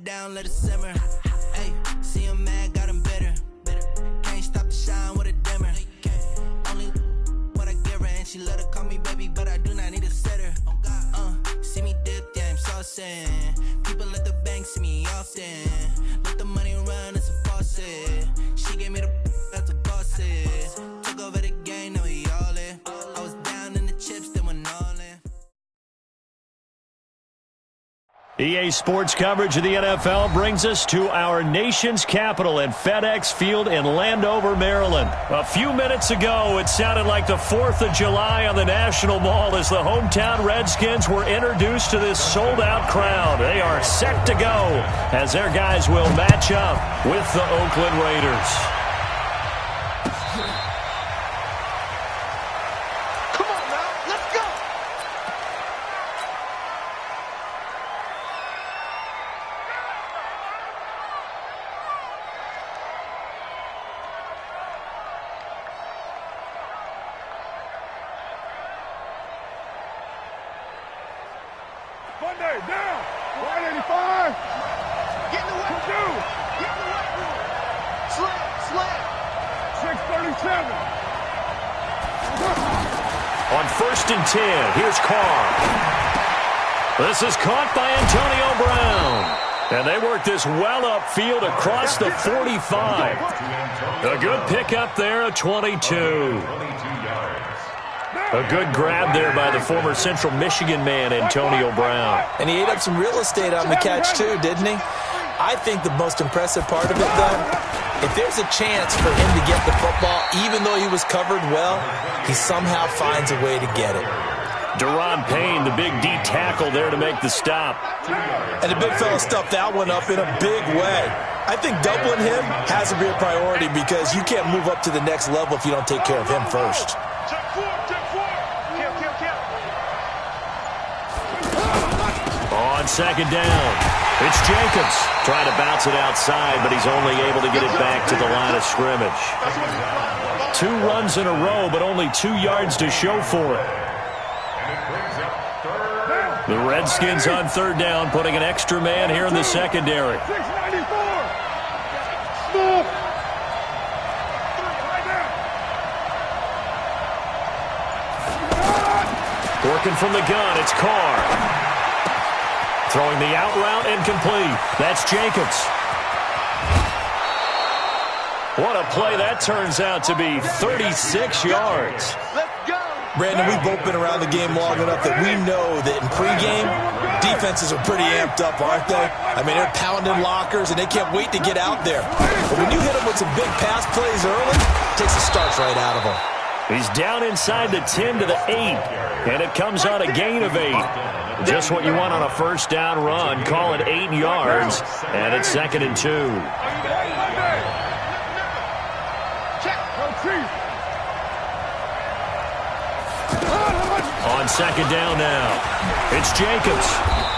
down, let it simmer. Hey, see him mad, got him bitter. Can't stop the shine with a dimmer. Only what I give her, and she let her call me baby, but I do not need a sitter. See me dip, yeah, I'm saucing. People at the bank see me often. Let the money run, it's a faucet. She gave me the that's a boss it. Took over the game, now we all in. I was down in the chips, then went all in. EA Sports coverage of the NFL brings us to our nation's capital at FedEx Field in Landover, Maryland. A few minutes ago, it sounded like the 4th of July on the National Mall as the hometown Redskins were introduced to this sold-out crowd. They are set to go as their guys will match up with the Oakland Raiders. Monday, down. 185. Get in the way. Get in the way. Slam. 637. On 1st and 10, here's Carr. This is caught by Antonio Brown. And they work this well upfield across the 45. A good pickup there, a 22. A good grab there by the former Central Michigan man, Antonio Brown. And he ate up some real estate on the catch, too, didn't he? I think the most impressive part of it, though, if there's a chance for him to get the football, even though he was covered well, he somehow finds a way to get it. Deron Payne, the big D tackle there to make the stop. And the big fella stuffed that one up in a big way. I think doubling him has to be a priority because you can't move up to the next level if you don't take care of him first. On 2nd down, it's Jacobs trying to bounce it outside, but he's only able to get it back to the line of scrimmage. 2 runs in a row, but only 2 yards to show for it. The Redskins on 3rd down, putting an extra man here in the secondary. 694. Working from the gun, it's Carr. Throwing the out route incomplete. That's Jacobs. What a play that turns out to be. 36 yards. Brandon, we've both been around the game long enough that we know that in pregame, defenses are pretty amped up, aren't they? I mean, they're pounding lockers, and they can't wait to get out there. But when you hit them with some big pass plays early, it takes the starch right out of them. He's down inside the 10 to the 8, and it comes on a gain of 8. Just what you want on a 1st down run. Call it 8 yards, and it's 2nd and 2. On 2nd down now, it's Jacobs.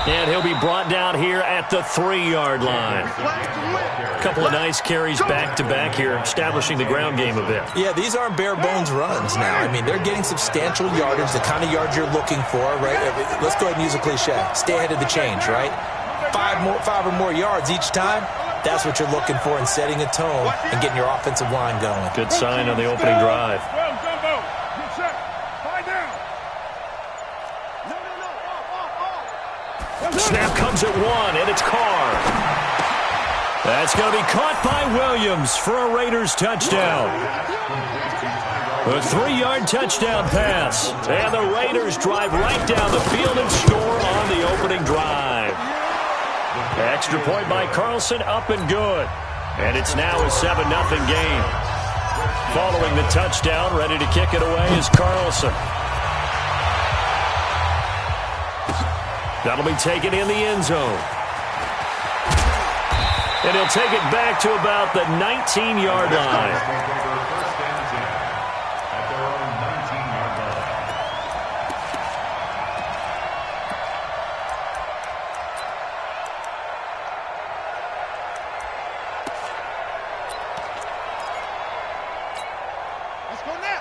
And he'll be brought down here at the 3-yard line. A couple of nice carries back-to-back here, establishing the ground game a bit. Yeah, these aren't bare-bones runs now. I mean, they're getting substantial yardage, the kind of yards you're looking for, right? Let's go ahead and use a cliche. Stay ahead of the change, right? 5 or more yards each time. That's what you're looking for in setting a tone and getting your offensive line going. Good sign on the opening drive. Snap comes at 1, and it's Carr. That's going to be caught by Williams for a Raiders touchdown. A 3-yard touchdown pass. And the Raiders drive right down the field and score on the opening drive. Extra point by Carlson, up and good. And it's now a 7-0 game. Following the touchdown, ready to kick it away is Carlson. That'll be taken in the end zone. And he'll take it back to about the 19-yard line. Let's go now.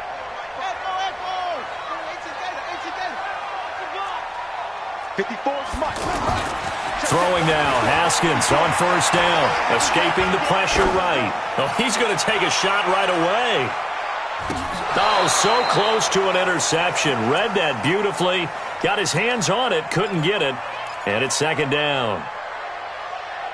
54 is much. Throwing now, Haskins on first down. Escaping the pressure right. Oh, he's going to take a shot right away. Oh, so close to an interception. Read that beautifully. Got his hands on it, couldn't get it. And it's second down.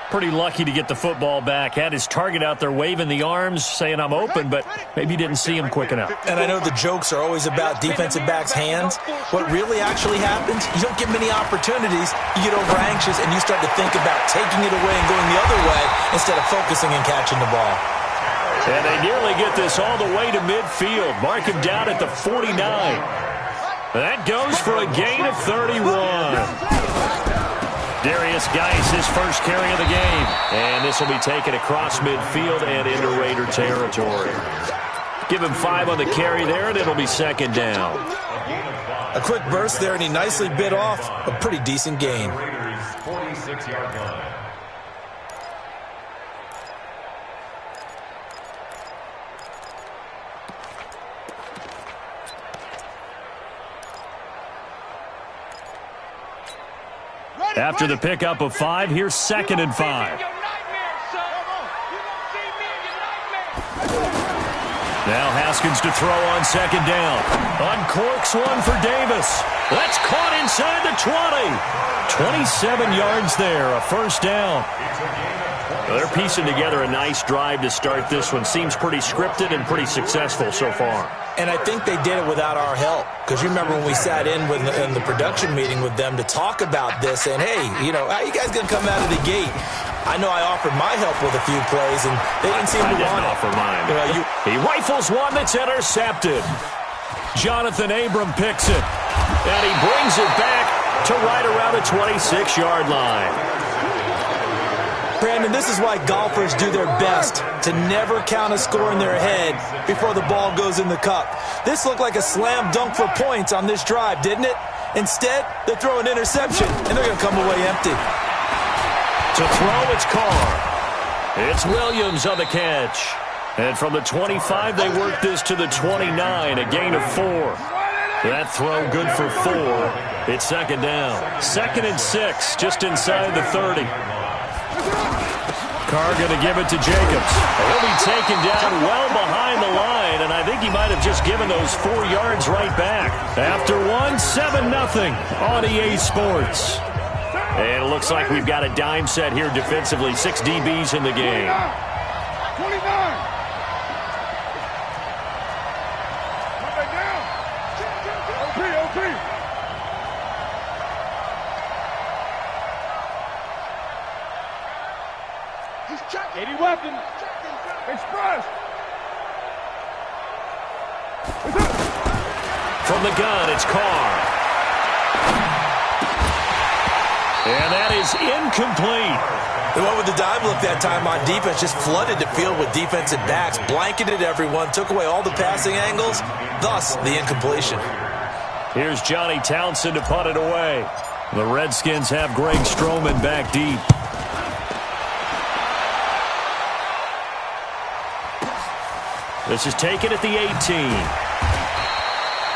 Pretty lucky to get the football back. Had his target out there waving the arms, saying I'm open, but maybe didn't see him quick enough. And I know the jokes are always about defensive backs' hands. What really actually happens, you don't get many opportunities. You get over anxious, and you start to think about taking it away and going the other way instead of focusing and catching the ball. And they nearly get this all the way to midfield. Mark him down at the 49. That goes for a gain of 31. Darius Geis, his first carry of the game. And this will be taken across midfield and into Raider territory. Give him 5 on the carry there, and it'll be second down. A quick burst there, and he nicely bit off a pretty decent gain. 46-yard line. After the pickup of 5, here's second and 5. Now Haskins to throw on second down. Uncorks one for Davis. That's caught inside the 20. 27 yards there, a first down. Well, they're piecing together a nice drive to start this one. Seems pretty scripted and pretty successful so far. And I think they did it without our help. Because you remember when we sat in the production meeting with them to talk about this, and hey, you know, how you guys going to come out of the gate? I know I offered my help with a few plays, and they didn't seem to want it. I didn't offer mine. He rifles one that's intercepted. Jonathan Abram picks it, and he brings it back to right around the 26-yard line. Brandon, this is why golfers do their best to never count a score in their head before the ball goes in the cup. This looked like a slam dunk for points on this drive, didn't it? Instead, they throw an interception, and they're going to come away empty. To throw, it's Carr. It's Williams on the catch. And from the 25, they work this to the 29, a gain of 4. That throw good for 4. It's second down. 2nd and 6, just inside the 30. Carr going to give it to Jacobs. He'll be taken down well behind the line, and I think he might have just given those 4 yards right back. After 7-0 on EA Sports. And it looks like we've got a dime set here defensively. 6 DBs in the game. 29. OP. 80 weapons. Express. From the gun, it's Carr. And that is incomplete. The one with the dive look that time on defense just flooded the field with defensive backs, blanketed everyone, took away all the passing angles, thus the incompletion. Here's Johnny Townsend to punt it away. The Redskins have Greg Stroman back deep. This is taken at the 18.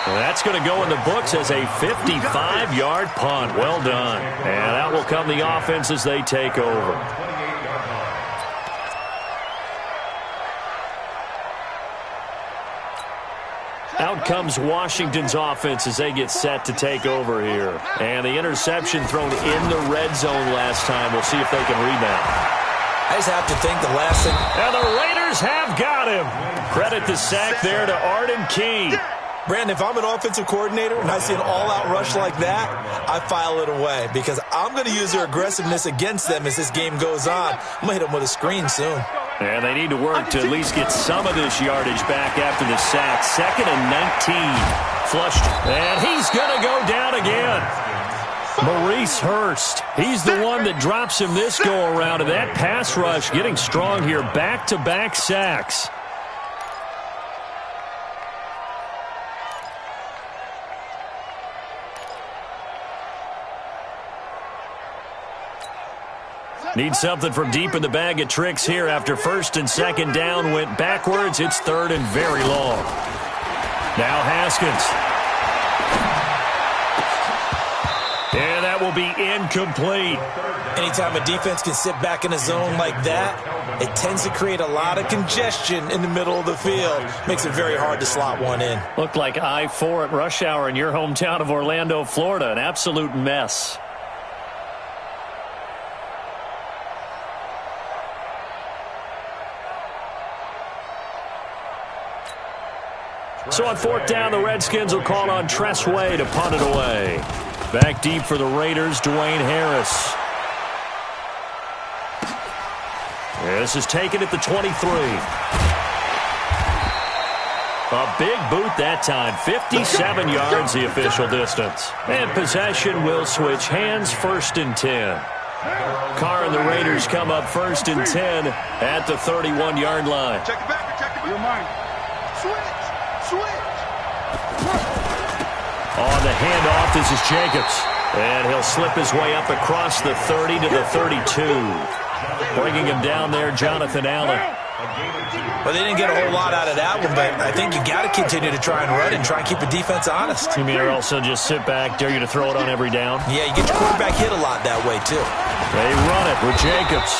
That's going to go in the books as a 55-yard punt. Well done. And out will come the offense as they take over. Out comes Washington's offense as they get set to take over here. And the interception thrown in the red zone last time. We'll see if they can rebound. I just have to think the last thing. And the Raiders have got him. Credit the sack there to Arden Key. Brandon, if I'm an offensive coordinator and I see an all-out rush like that, I file it away because I'm going to use their aggressiveness against them as this game goes on. I'm going to hit them with a screen soon. And they need to work to at least get some of this yardage back after the sack. 2nd and 19. Flushed. And he's going to go down again. Maurice Hurst. He's the one that drops him this go-around. And that pass rush getting strong here. Back-to-back sacks. Need something from deep in the bag of tricks here after 1st and 2nd down went backwards. It's 3rd and very long. Now Haskins. And that will will be incomplete. Anytime a defense can sit back in a zone like that, it tends to create a lot of congestion in the middle of the field. Makes it very hard to slot one in. Looked like I-4 at rush hour in your hometown of Orlando, Florida. An absolute mess. So on fourth down, the Redskins will call on Tress Way to punt it away. Back deep for the Raiders, Dwayne Harris. This is taken at the 23. A big boot that time. 57 yards the official distance. And possession will switch hands, 1st and 10. Carr and the Raiders come up 1st and 10 at the 31-yard line. Check it back, check it back. Your mind. Switch. On the handoff, this is Jacobs. And he'll slip his way up across the 30 to the 32. Bringing him down there, Jonathan Allen. Well, they didn't get a whole lot out of that one, but I think you got to continue to try and run and try and keep the defense honest. You mean or also just sit back, dare you to throw it on every down? Yeah, you get your quarterback hit a lot that way, too. They run it with Jacobs.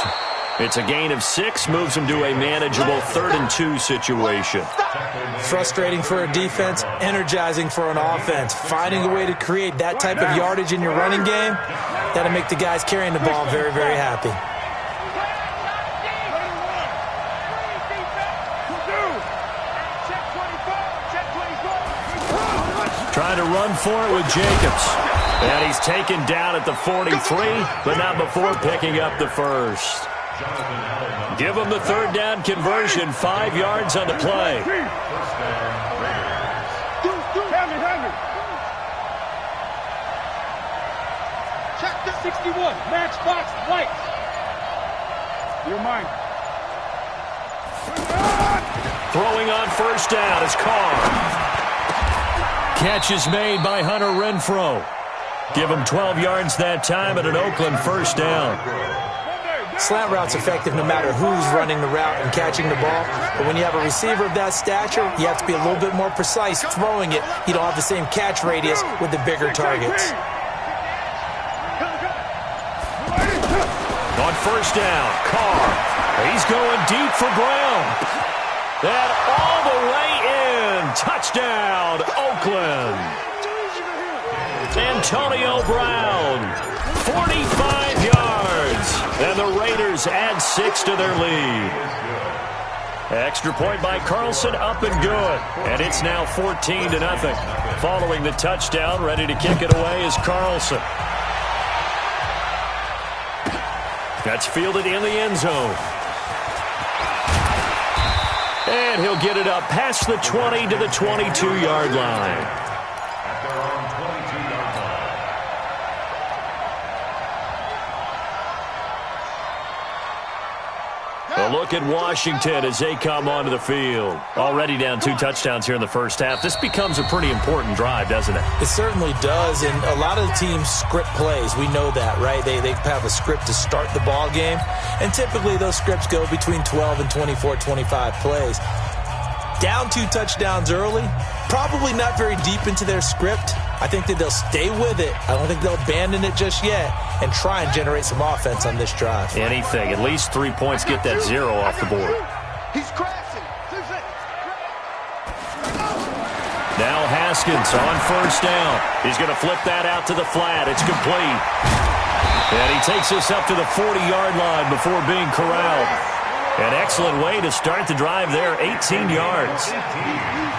It's a gain of 6, moves him to a manageable 3rd and 2 situation. Frustrating for a defense, energizing for an offense. Finding a way to create that type of yardage in your running game, that'll make the guys carrying the ball very, very happy. Trying to run for it with Jacobs. And he's taken down at the 43, but not before picking up the 1st. Give him the 3rd down conversion, 5 yards on the play. Check the 61. Matchbox light. Your mind. Throwing on 1st down is Carr. Catch is made by Hunter Renfrow. Give him 12 yards that time at an Oakland 1st down. Slant route's effective no matter who's running the route and catching the ball. But when you have a receiver of that stature, you have to be a little bit more precise throwing it. You don't have the same catch radius with the bigger targets. On 1st down, Carr. He's going deep for Brown. That all the way in. Touchdown, Oakland. Antonio Brown, 45 yards. And the Raiders add 6 to their lead. Extra point by Carlson, up and good. And it's now 14-0. Following the touchdown, ready to kick it away is Carlson. That's fielded in the end zone. And he'll get it up past the 20 to the 22-yard line. A look at Washington as they come onto the field. Already down 2 touchdowns here in the first half. This becomes a pretty important drive, doesn't it? It certainly does, and a lot of the teams script plays. We know that, right? They have a script to start the ball game, and typically those scripts go between 12 and 24, 25 plays. Down 2 touchdowns early, probably not very deep into their script. I think that they'll stay with it. I don't think they'll abandon it just yet and try and generate some offense on this drive. Anything. At least 3 points, get that 0 off the board. He's crashing. Now Haskins on 1st down. He's going to flip that out to the flat. It's complete. And he takes us up to the 40-yard line before being corralled. An excellent way to start the drive there, 18 yards.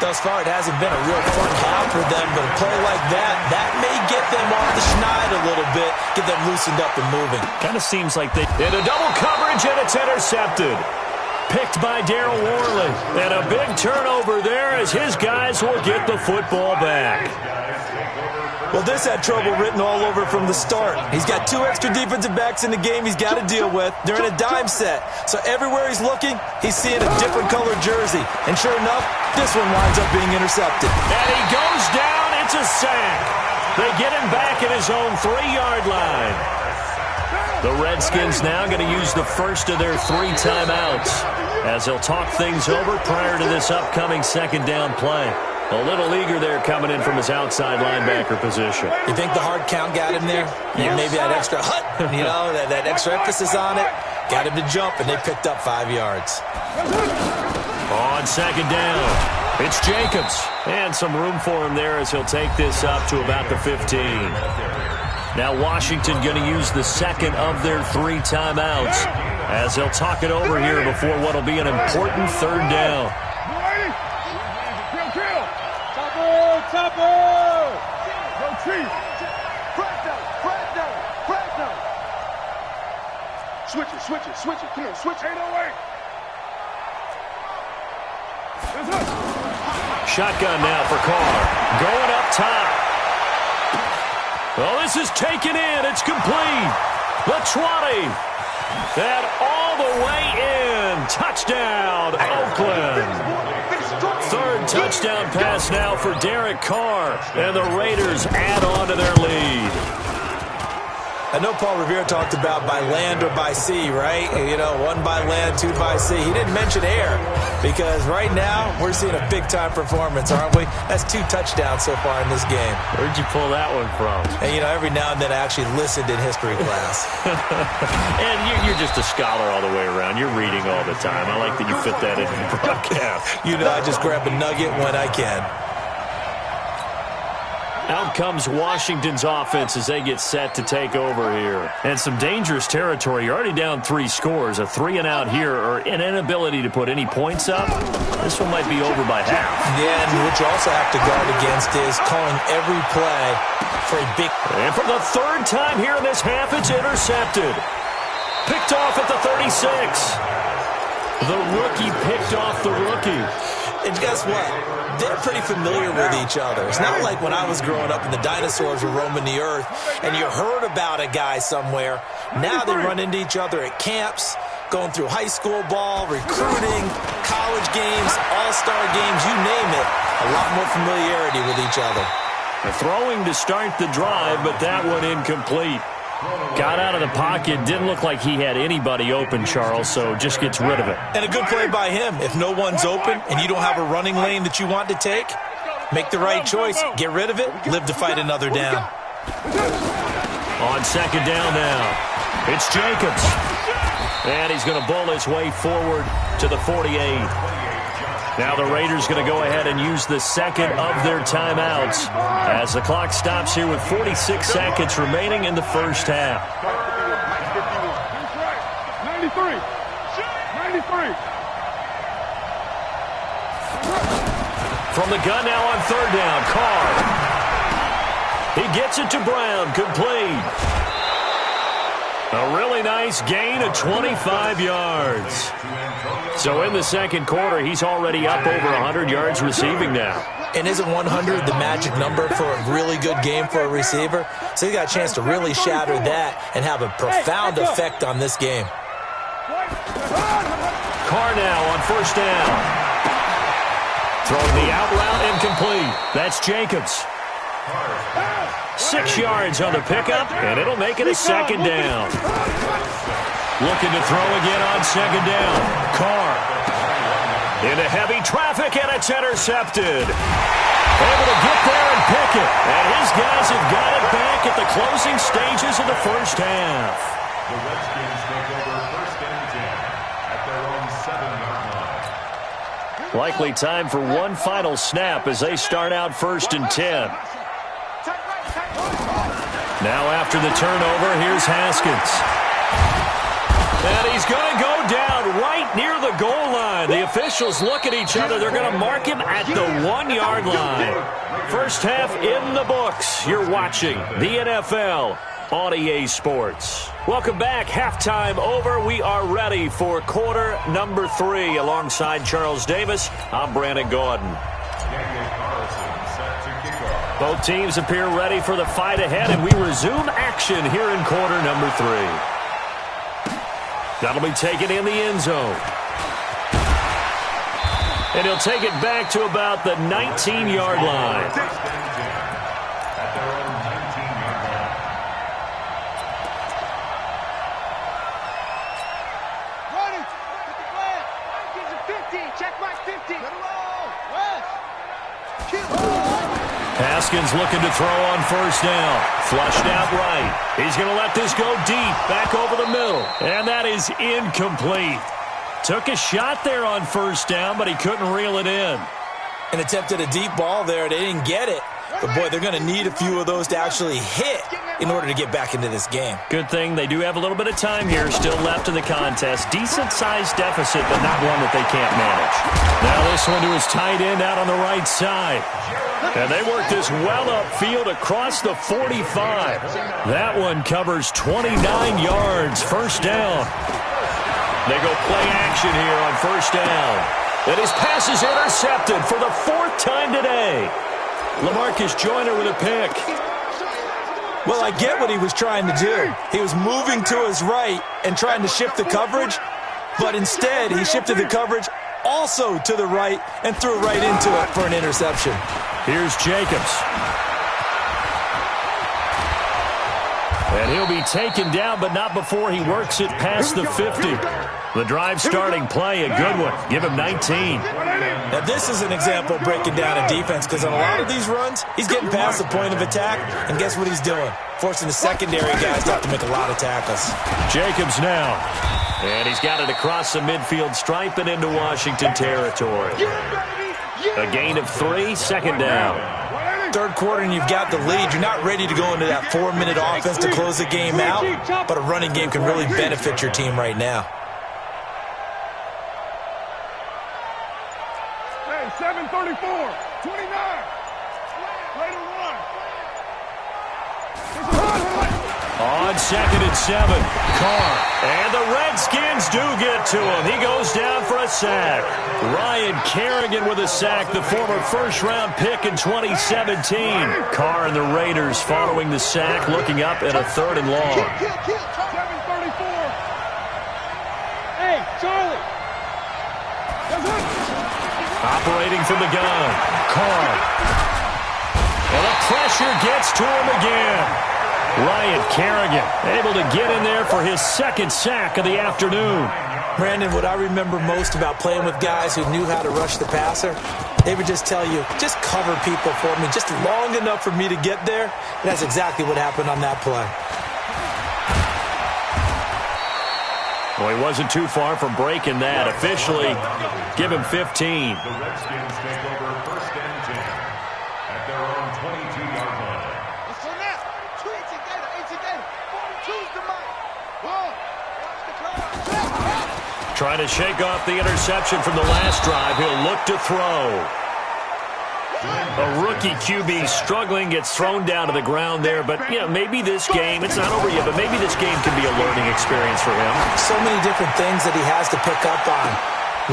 Thus far, it hasn't been a real fun half for them, but a play like that may get them off the schneid a little bit, get them loosened up and moving. Kind of seems like they... In a double coverage, and it's intercepted. Picked by Darryl Worley. And a big turnover there as his guys will get the football back. Well, this had trouble written all over from the start. He's got 2 extra defensive backs in the game he's got to deal with. They're in a dime set. So everywhere he's looking, he's seeing a different colored jersey. And sure enough, this one winds up being intercepted. And he goes down. It's a sack. They get him back at his own 3-yard line. The Redskins now going to use the first of their 3 timeouts as they'll talk things over prior to this upcoming 2nd down play. A little eager there coming in from his outside linebacker position. You think the hard count got him there? Yes. Maybe that extra that extra emphasis on it got him to jump, and they picked up 5 yards. On second down, it's Jacobs. And some room for him there as he'll take this up to about the 15. Now Washington going to use the second of their 3 timeouts as they'll talk it over here before what will be an important third down. Topper! Go Chief! Fresno! Switch it. Come on, switch 808. Shotgun now for Carr. Going up top. Well, this is taken in. It's complete. The 20. And all the way in. Touchdown, Oakland. Third touchdown pass now for Derek Carr. And the Raiders add on to their lead. I know Paul Revere talked about by land or by sea, right? You know, 1 by land, 2 by sea. He didn't mention air because right now we're seeing a big-time performance, aren't we? That's 2 touchdowns so far in this game. Where'd you pull that one from? And, every now and then I actually listened in history class. And you're just a scholar all the way around. You're reading all the time. I like that you fit that into the broadcast. I just grab a nugget when I can. Out comes Washington's offense as they get set to take over here. And some dangerous territory. You're already down 3 scores. A 3-and-out here or an inability to put any points up. This one might be over by half. Yeah, and what you also have to guard against is calling every play for a big... And for the 3rd time here in this half, it's intercepted. Picked off at the 36. The rookie picked off the rookie. And guess what? They're pretty familiar with each other. It's not like when I was growing up and the dinosaurs were roaming the earth and you heard about a guy somewhere. Now they run into each other at camps, going through high school ball, recruiting, college games, all-star games, you name it. A lot more familiarity with each other. A throwing to start the drive, but that one incomplete. Got out of the pocket. Didn't look like he had anybody open, Charles, so just gets rid of it. And a good play by him. If no one's open and you don't have a running lane that you want to take, make the right choice. Get rid of it. Live to fight another down. On second down now, it's Jacobs. And he's going to bull his way forward to the 48. Now the Raiders going to go ahead and use the second of their timeouts as the clock stops here with 46 seconds remaining in the first half. 93. From the gun now on third down, Carr. He gets it to Brown, complete. A really nice gain of 25 yards. So in the second quarter, he's already up over 100 yards receiving now. And isn't 100 the magic number for a really good game for a receiver? So he got a chance to really shatter that and have a profound effect on this game. Carr now on first down. Throwing the out route incomplete. That's Jacobs. 6 yards on the pickup, and it'll make it a second down. Looking to throw again on second down. Carr into heavy traffic, and it's intercepted. Able to get there and pick it. And his guys have got it back at the closing stages of the first half. The Redskins take over first and 10 at their own 7-yard line. Likely time for one final snap as they start out first and 10. Now after the turnover, here's Haskins. And he's going to go down right near the goal line. The officials look at each other. They're going to mark him at the 1-yard line. First half in the books. You're watching the NFL on EA Sports. Welcome back. Halftime over. We are ready for quarter number 3. Alongside Charles Davis, I'm Brandon Gordon. Both teams appear ready for the fight ahead, and we resume action here in quarter number 3. That'll be taken in the end zone. And he'll take it back to about the 19-yard line. At their own 19-yard line. Running. 50 flag. 50. Check mark 50. West. Haskins looking to throw on first down. Flushed out right. He's going to let this go deep, back over the middle. And that is incomplete. Took a shot there on first down, but he couldn't reel it in. An attempt at a deep ball there. They didn't get it. But, boy, they're going to need a few of those to actually hit in order to get back into this game. Good thing they do have a little bit of time here still left in the contest. Decent-sized deficit, but not one that they can't manage. Now this one to his tight end out on the right side. And they work this well upfield across the 45. That one covers 29 yards. First down. They go play action here on first down. And his pass is intercepted for the 4th time today. LaMarcus Joyner with a pick. Well, I get what he was trying to do. He was moving to his right and trying to shift the coverage, but instead he shifted the coverage also to the right and threw right into it for an interception. Here's Jacobs. And he'll be taken down, but not before he works it past the 50. The drive starting play, a good one. Give him 19. Now, this is an example of breaking down a defense, because on a lot of these runs, he's getting past the point of attack, and guess what he's doing? Forcing the secondary guys to have to make a lot of tackles. Jacobs now. And he's got it across the midfield stripe and into Washington territory. A gain of 3, second down. Third quarter and you've got the lead. You're not ready to go into that 4-minute offense to close the game out, but a running game can really benefit your team right now. Hey, 7:34, 29. Later one. On 2nd and 7, Carr. And the Redskins do get to him. He goes down for a sack. Ryan Kerrigan with a sack, the former first-round pick in 2017. Carr and the Raiders following the sack, looking up at a 3rd and long. 7:34. Hey, Charlie. Operating from the gun, Carr. And the pressure gets to him again. Ryan Kerrigan able to get in there for his 2nd sack of the afternoon. Brandon, what I remember most about playing with guys who knew how to rush the passer, they would just tell you, just cover people for me, just long enough for me to get there. And that's exactly what happened on that play. Well, he wasn't too far from breaking that. Officially, give him 15. The Redskins take over 1st and 10 at their own 22-yard line. Trying to shake off the interception from the last drive. He'll look to throw. A rookie QB struggling, gets thrown down to the ground there. But, you know, maybe this game, it's not over yet, but maybe this game can be a learning experience for him. So many different things that he has to pick up on.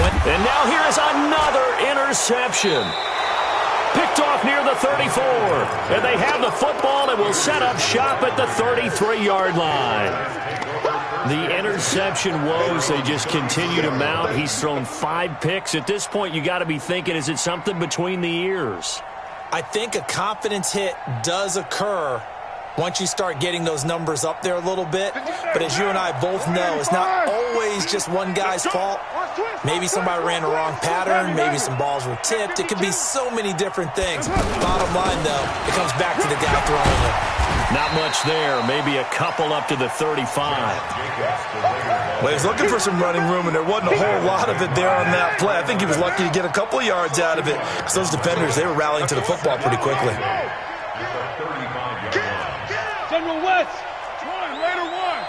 And now here is another interception. Picked off near the 34. And they have the football and will set up shop at the 33-yard line. The interception woes, they just continue to mount. He's thrown 5 picks. At this point, you got to be thinking, is it something between the ears? I think a confidence hit does occur once you start getting those numbers up there a little bit. But as you and I both know, it's not always just one guy's fault. Maybe somebody ran a wrong pattern. Maybe some balls were tipped. It could be so many different things. Bottom line, though, it comes back to the guy throwing it. Not much there. Maybe a couple up to the 35. Well, he was looking for some running room, and there wasn't a whole lot of it there on that play. I think he was lucky to get a couple of yards out of it, because those defenders, they were rallying to the football pretty quickly. General West. One, later one.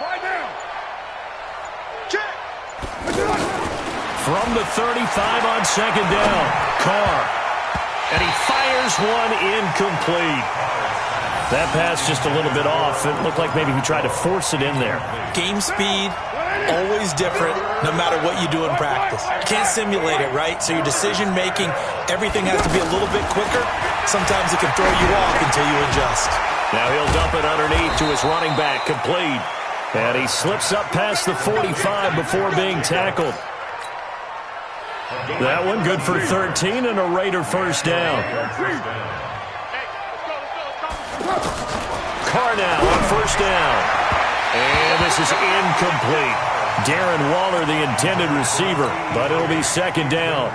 Fight down. From the 35 on 2nd down, Carr. And he fires one incomplete. That pass just a little bit off. It looked like maybe he tried to force it in there. Game speed, always different, no matter what you do in practice. You can't simulate it, right? So your decision-making, everything has to be a little bit quicker. Sometimes it can throw you off until you adjust. Now he'll dump it underneath to his running back, complete. And he slips up past the 45 before being tackled. That one good for 13 and a Raider first down. Carr now on first down. And this is incomplete. Darren Waller, the intended receiver, but it'll be 2nd down.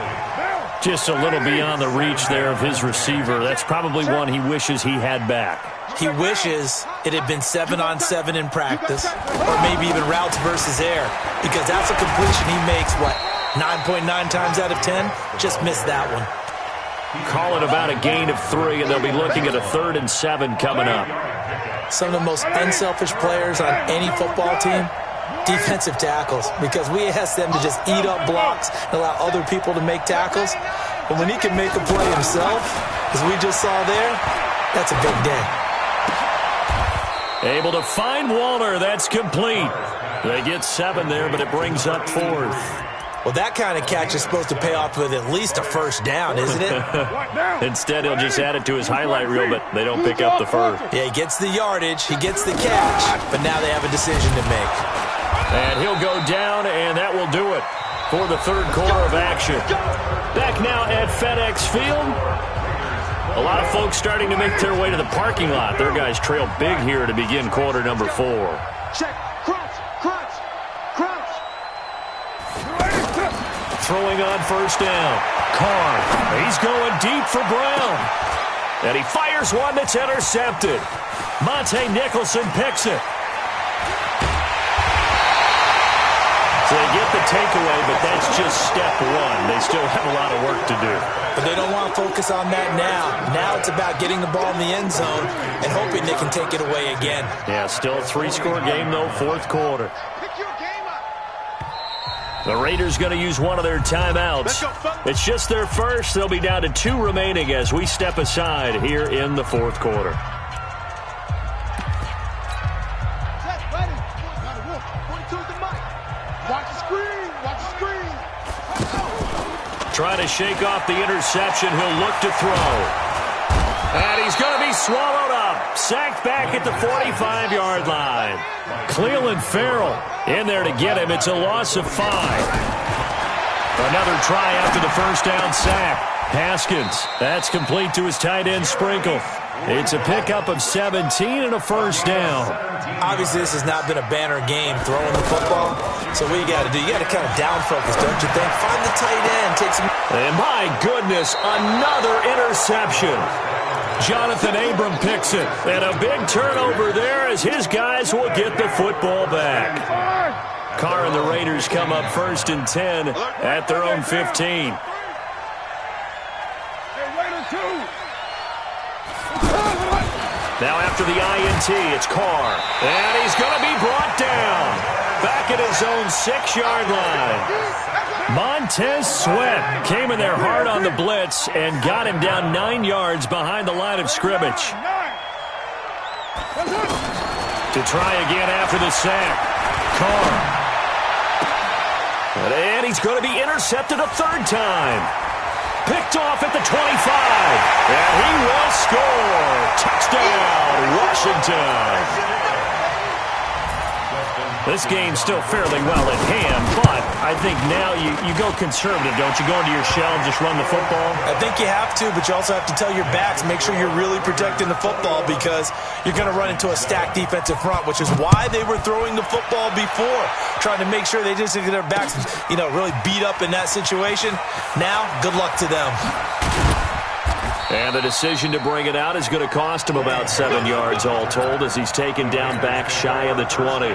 Just a little beyond the reach there of his receiver. That's probably one he wishes he had back. He wishes it had been 7-on-7 in practice, or maybe even routes versus air, because that's a completion he makes, 9.9 times out of 10? Just missed that one. Call it about a gain of 3, and they'll be looking at a 3rd and 7 coming up. Some of the most unselfish players on any football team, defensive tackles, because we ask them to just eat up blocks and allow other people to make tackles. But when he can make a play himself, as we just saw there, that's a big day. Able to find Waller. That's complete. They get 7 there, but it brings up 4th. Well, that kind of catch is supposed to pay off with at least a first down, isn't it? Instead, he'll just add it to his highlight reel, but they don't pick up the first. Yeah, he gets the yardage, he gets the catch, but now they have a decision to make. And he'll go down, and that will do it for the 3rd quarter of action. Back now at FedEx Field. A lot of folks starting to make their way to the parking lot. Their guys trail big here to begin quarter number 4. Check. Crouch. Throwing on first down. Carr. He's going deep for Brown. And he fires one that's intercepted. Monte Nicholson picks it. So they get the takeaway, but that's just step 1. They still have a lot of work to do. But they don't want to focus on that now. Now it's about getting the ball in the end zone and hoping they can take it away again. Yeah, still a 3-score game, though, 4th quarter. The Raiders going to use one of their timeouts. It's just their first. They'll be down to 2 remaining as we step aside here in the 4th quarter. Trying to shake off the interception. He'll look to throw. And he's going to be swallowed up. Sacked back at the 45-yard line. Cleveland Farrell in there to get him. It's a loss of 5. Another try after the first down sack. Haskins. That's complete to his tight end Sprinkle. It's a pickup of 17 and a first down. Obviously, this has not been a banner game throwing the football. So what you got to do, you got to kind of down focus, don't you think? Find the tight end. Take some. And my goodness, another interception. Jonathan Abram picks it. And a big turnover there as his guys will get the football back. Carr and the Raiders come up 1st and 10 at their own 15. Now after the INT, it's Carr. And he's going to be brought down. Back at his own 6-yard line. Montez Sweat came in there hard on the blitz and got him down 9 yards behind the line of scrimmage. To try again after the sack. Carr. And he's going to be intercepted a 3rd time. Picked off at the 25. And he will score. Touchdown, Washington. This game's still fairly well in hand, but I think now you go conservative, don't you? Go into your shell and just run the football? I think you have to, but you also have to tell your backs, make sure you're really protecting the football because you're going to run into a stacked defensive front, which is why they were throwing the football before, trying to make sure they just get their backs, really beat up in that situation. Now, good luck to them. And the decision to bring it out is going to cost him about 7 yards all told as he's taken down back shy of the 20.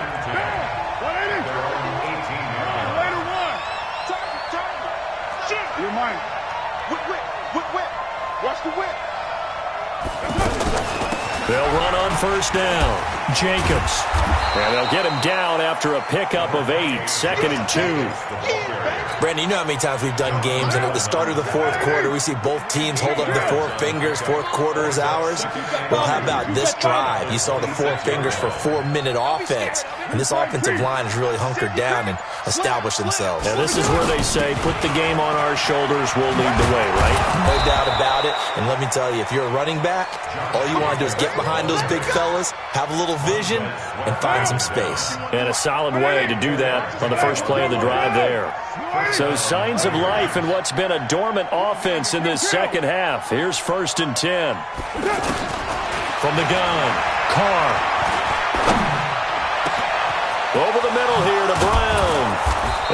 They'll run on first down. Jacobs. And they'll get him down after a pickup of 8, 2nd and 2. Brandon, you know how many times we've done games, and at the start of the 4th quarter, we see both teams hold up the 4 fingers, 4th quarter is ours. Well, how about this drive? You saw the 4 fingers for 4-minute offense, and this offensive line has really hunkered down and established themselves. Now, this is where they say, put the game on our shoulders, we'll lead the way, right? No doubt about it, and let me tell you, if you're a running back, all you want to do is get behind those big fellas, have a little vision, and find some space. And a solid way to do that on the first play of the drive there. So signs of life in what's been a dormant offense in this second half. Here's 1st and 10. From the gun, Carr. Over the middle here to Brown.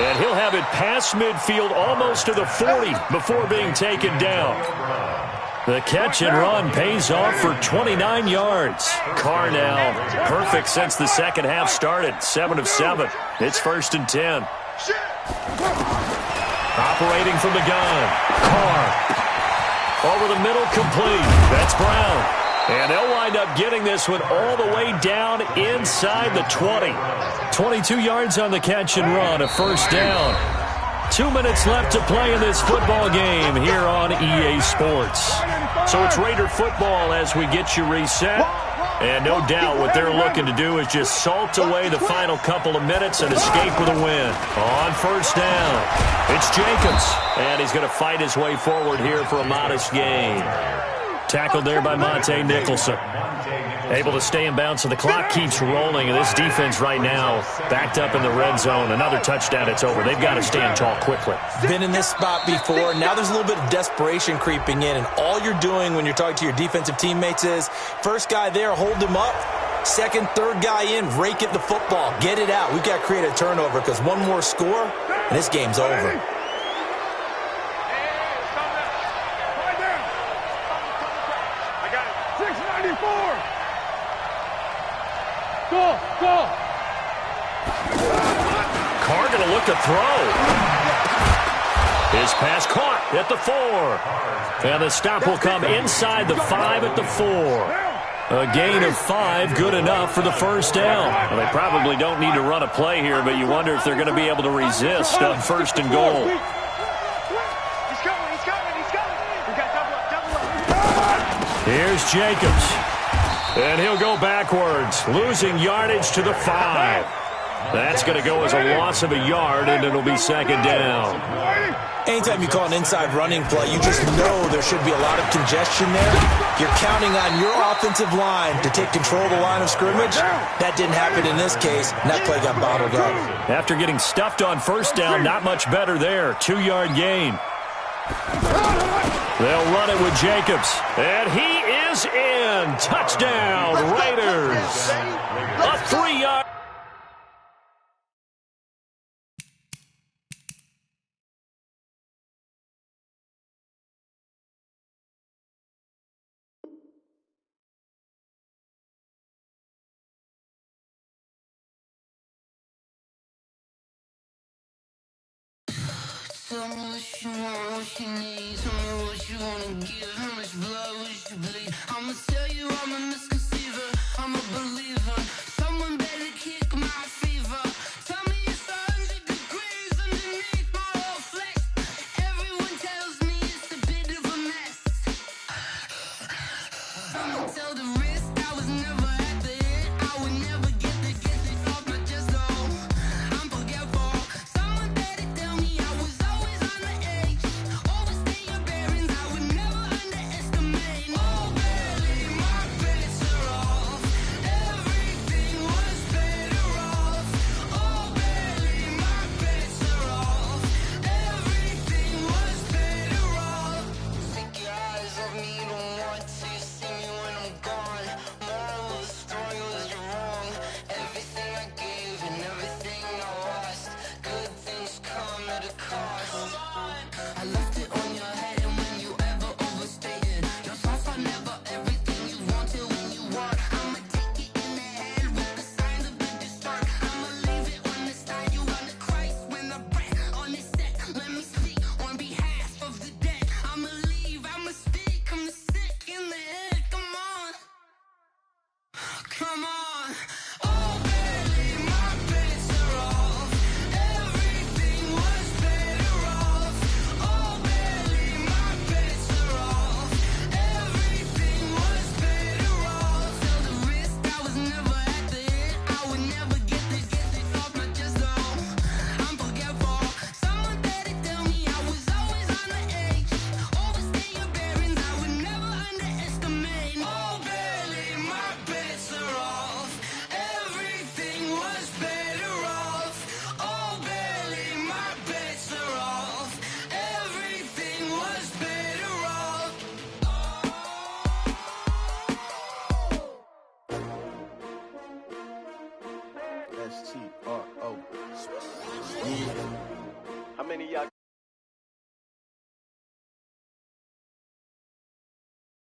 And he'll have it past midfield almost to the 40 before being taken down. The catch and run pays off for 29 yards. Carr now perfect since the second half started. 7 of 7. It's 1st and 10. Operating from the gun. Carr. Over the middle, complete. That's Brown. And they'll wind up getting this one all the way down inside the 20. 22 yards on the catch and run, a 1st down. 2 minutes left to play in this football game here on EA Sports. So it's Raider football as we get you reset. And no doubt what they're looking to do is just salt away the final couple of minutes and escape with a win. On 1st down, it's Jacobs. And he's going to fight his way forward here for a modest gain. Tackled there by Monte Nicholson. Able to stay in bounds, so the clock keeps rolling. And this defense right now backed up in the red zone. Another touchdown, it's over. They've got to stand tall quickly. Been in this spot before. Now there's a little bit of desperation creeping in. And all you're doing when you're talking to your defensive teammates is, first guy there, hold him up. Second, third guy in, rake at the football. Get it out. We've got to create a turnover because one more score, and this game's over. Carr going to look to throw. His pass caught at the 4. And the stop will come inside the 5 at the 4. A gain of 5, good enough for the 1st down. Well, they probably don't need to run a play here, but you wonder if they're going to be able to resist on 1st and goal. Here's Jacobs. And he'll go backwards, losing yardage to the 5. That's going to go as a loss of a yard, and it'll be 2nd down. Anytime you call an inside running play, you just know there should be a lot of congestion there. You're counting on your offensive line to take control of the line of scrimmage. That didn't happen in this case, and that play got bottled up. After getting stuffed on 1st down, not much better there. 2-yard gain. They'll run it with Jacobs. And he is in. Touchdown, Raiders. A 3-yard. Tell me what you want, what you need. Tell me what you wanna give. How much blood would you bleed? I'ma tell you I'm a misconceiver. I'm a believer. Someone better kick my fever. Tell me it's 100 degrees underneath my whole flesh. Everyone tells me it's a bit of a mess. I'ma tell the risk I was never at the end. I would never get this off my chest though. I'm forgetful. Someone better tell me I was always on the edge. Overstay your bearings, I would never underestimate. Oh, barely, my bets are off. Everything was better off. Oh, barely, my bets are off. Everything was better off. Take your eyes off me, don't want to see me when I'm gone. Moral of the story was you're wrong. Everything I gave and everything I lost. Good things come at a cost. I left it on your head, and when you ever overstated your thoughts are never everything you wanted when you want. I'ma take it in the head with the signs of the distort. I'ma leave it on the side. You run the Christ when the breath on this set. Let me speak on behalf of the dead. I'ma leave, I'ma speak. I'm sick in the head. Come on, come on. Oh, barely, my bets are off. Everything was better off. Oh, barely, my bets are off. Everything was better off. Tell the risk I was never at the end. I would never get this off my chest though. I'm forgetful. Someone better tell me I was always on the edge. Overstay your bearings, I would never underestimate. Oh, barely, my bets are off. Everything was better off. Oh, barely, my bets are off. Everything was better off. STRO. Yeah. any of y'all